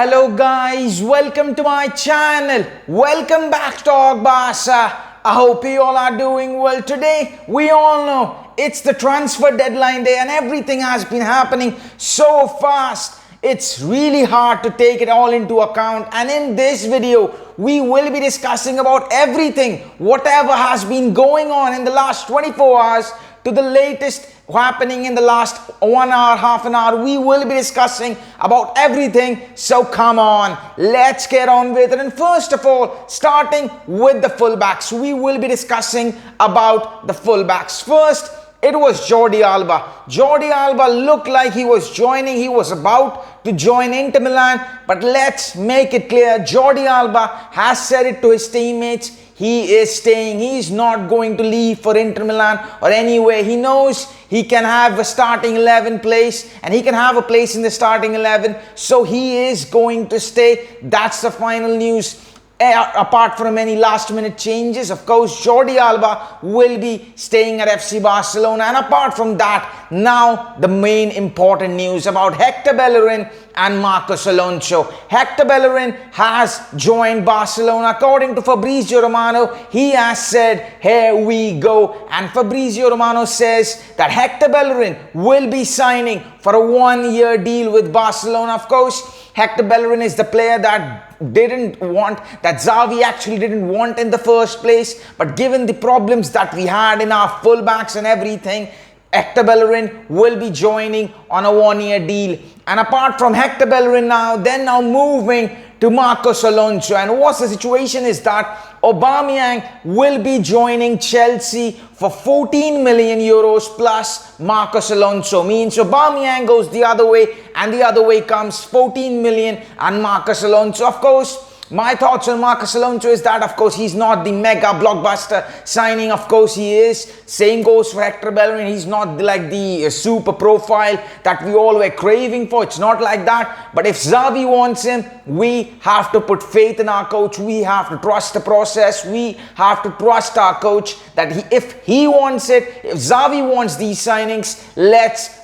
Hello guys, welcome to my channel. Welcome back to Talk Barca. I hope you all are doing well. Today, we all know it's the transfer deadline day and everything has been happening so fast. It's really hard to take it all into account, and in this video, we will be discussing about everything, whatever has been going on in the last 24 hours to the latest happening in the last 1 hour, half an hour. We will be discussing about everything. So come on, let's get on with it. And first of all, starting with the fullbacks, we will be discussing about the fullbacks. First, it was Jordi Alba. Jordi Alba looked like he was about to join Inter Milan, but let's make it clear, Jordi Alba has said it to his teammates, he is staying. He's not going to leave for Inter Milan or anywhere. He knows he can have a starting 11 place and he can have a place in the starting 11. So he is going to stay. That's the final news. Apart from any last minute changes, of course, Jordi Alba will be staying at FC Barcelona. And apart from that, now the main important news about Hector Bellerin and Marcos Alonso. Hector Bellerin has joined Barcelona. According to Fabrizio Romano, he has said, here we go. And Fabrizio Romano says that Hector Bellerin will be signing for a 1-year deal with Barcelona. Of course, Hector Bellerin is the player that Xavi actually didn't want in the first place. But given the problems that we had in our fullbacks and everything, Hector Bellerin will be joining on a 1-year deal. And apart from Hector Bellerin now moving to Marcos Alonso. And what's the situation is that Aubameyang will be joining Chelsea for 14 million euros plus Marcos Alonso. Means Aubameyang goes the other way and the other way comes 14 million and Marcos Alonso. Of course, my thoughts on Marcos Alonso is that, of course, he's not the mega blockbuster signing. Of course, he is. Same goes for Hector Bellerin. He's not like the super profile that we all were craving for. It's not like that. But if Xavi wants him, we have to put faith in our coach. We have to trust the process. We have to trust our coach that if he wants it, if Xavi wants these signings, let's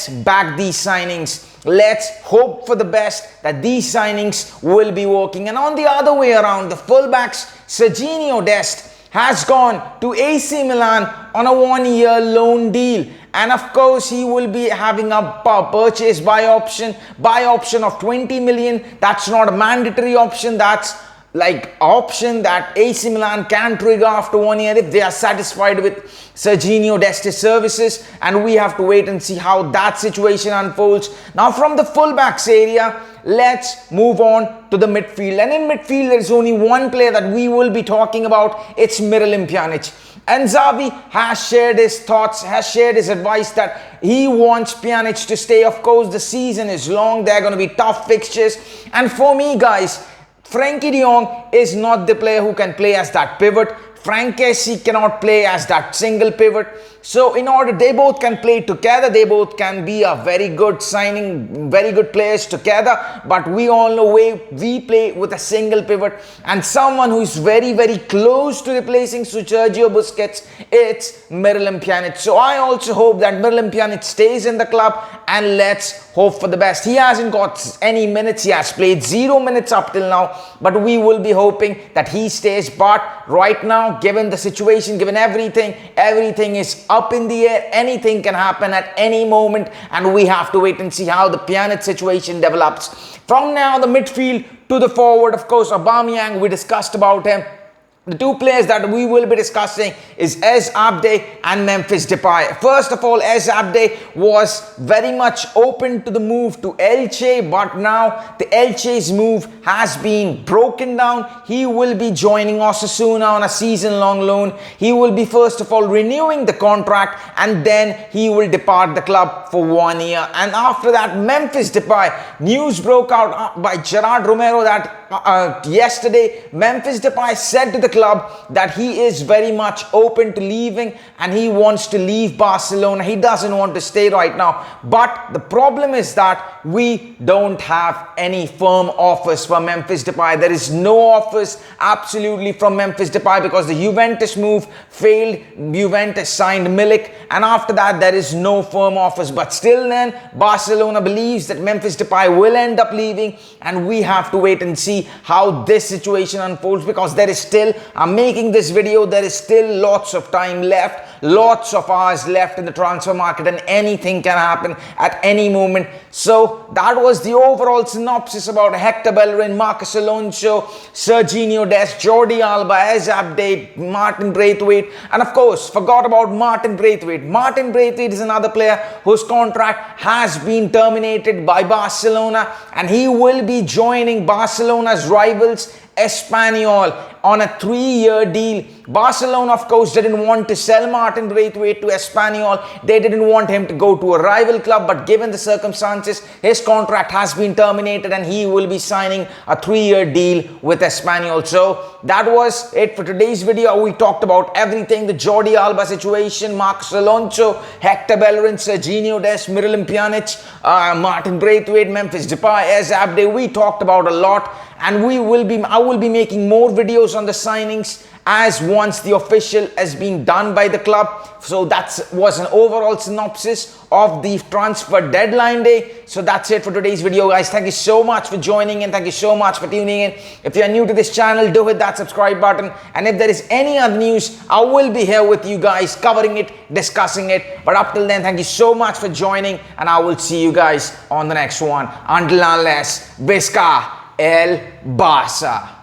back these signings. Let's hope for the best that these signings will be working. And on the other way around, the fullbacks, Serginho Dest has gone to AC Milan on a 1-year loan deal. And of course, he will be having a purchase buy option of 20 million. That's not a mandatory option. That's like option that AC Milan can trigger after 1 year if they are satisfied with Serginho Dest's services, and we have to wait and see how that situation unfolds. Now from the fullbacks area, let's move on to the midfield. And in midfield, there is only one player that we will be talking about. It's Miralem Pjanic. And Xavi has shared his thoughts, has shared his advice that he wants Pjanic to stay. Of course, the season is long. There are going to be tough fixtures. And for me, guys, Frenkie de Jong is not the player who can play as that pivot. Frank Kessie cannot play as that single pivot. So in order, they both can play together. They both can be a very good signing, very good players together. But we all know we play with a single pivot. And someone who is very, very close to replacing Sergio Busquets, it's Miralem Pjanic. So I also hope that Miralem Pjanic stays in the club, and let's hope for the best. He hasn't got any minutes. He has played 0 minutes up till now. But we will be hoping that he stays. But right now, given the situation, given everything is up in the air. Anything can happen at any moment, and we have to wait and see how the Pjanic situation develops. From now, the midfield to the forward, of course, Aubameyang, we discussed about him. The two players that we will be discussing is Ez Abde and Memphis Depay. First of all, Ez Abde was very much open to the move to Elche, but now the Elche's move has been broken down. He will be joining Osasuna on a season-long loan. He will be first of all renewing the contract, and then he will depart the club for 1 year. And after that, Memphis Depay, news broke out by Gerard Romero that yesterday Memphis Depay said to the club that he is very much open to leaving and he wants to leave Barcelona. He doesn't want to stay right now. But the problem is that we don't have any firm offers for Memphis Depay. There is no offers absolutely from Memphis Depay because the Juventus move failed. Juventus signed Milik, and after that there is no firm offers. But still then, Barcelona believes that Memphis Depay will end up leaving, and we have to wait and see how this situation unfolds, because there is still, I'm making this video, there is still lots of time left, lots of hours left in the transfer market, and anything can happen at any moment. So that was the overall synopsis about Hector Bellerin, Marcos Alonso, Serginho Dest, Jordi Alba, Ez Abde, Martin Braithwaite, and of course forgot about Martin Braithwaite. Martin Braithwaite is another player whose contract has been terminated by Barcelona, and he will be joining Barcelona's rivals Espanyol on a 3-year deal. Barcelona, of course, didn't want to sell Martin Braithwaite to Espanyol. They didn't want him to go to a rival club, but given the circumstances, his contract has been terminated and he will be signing a 3-year deal with Espanyol. So that was it for today's video. We talked about everything: the Jordi Alba situation, Marcos Alonso, Hector Bellerin, Serginho Dest, Alba and Pjanic, Martin Braithwaite, Memphis Depay, Ez Abde. We talked about a lot, and I will be making more videos on the signings as once the official has been done by the club. So that was an overall synopsis of the transfer deadline day. So that's it for today's video, guys. Thank you so much for joining in. Thank you so much for tuning in. If you are new to this channel, do hit that subscribe button. And if there is any other news, I will be here with you guys, covering it, discussing it. But up till then, thank you so much for joining, and I will see you guys on the next one. Until unless, Visca el Barça.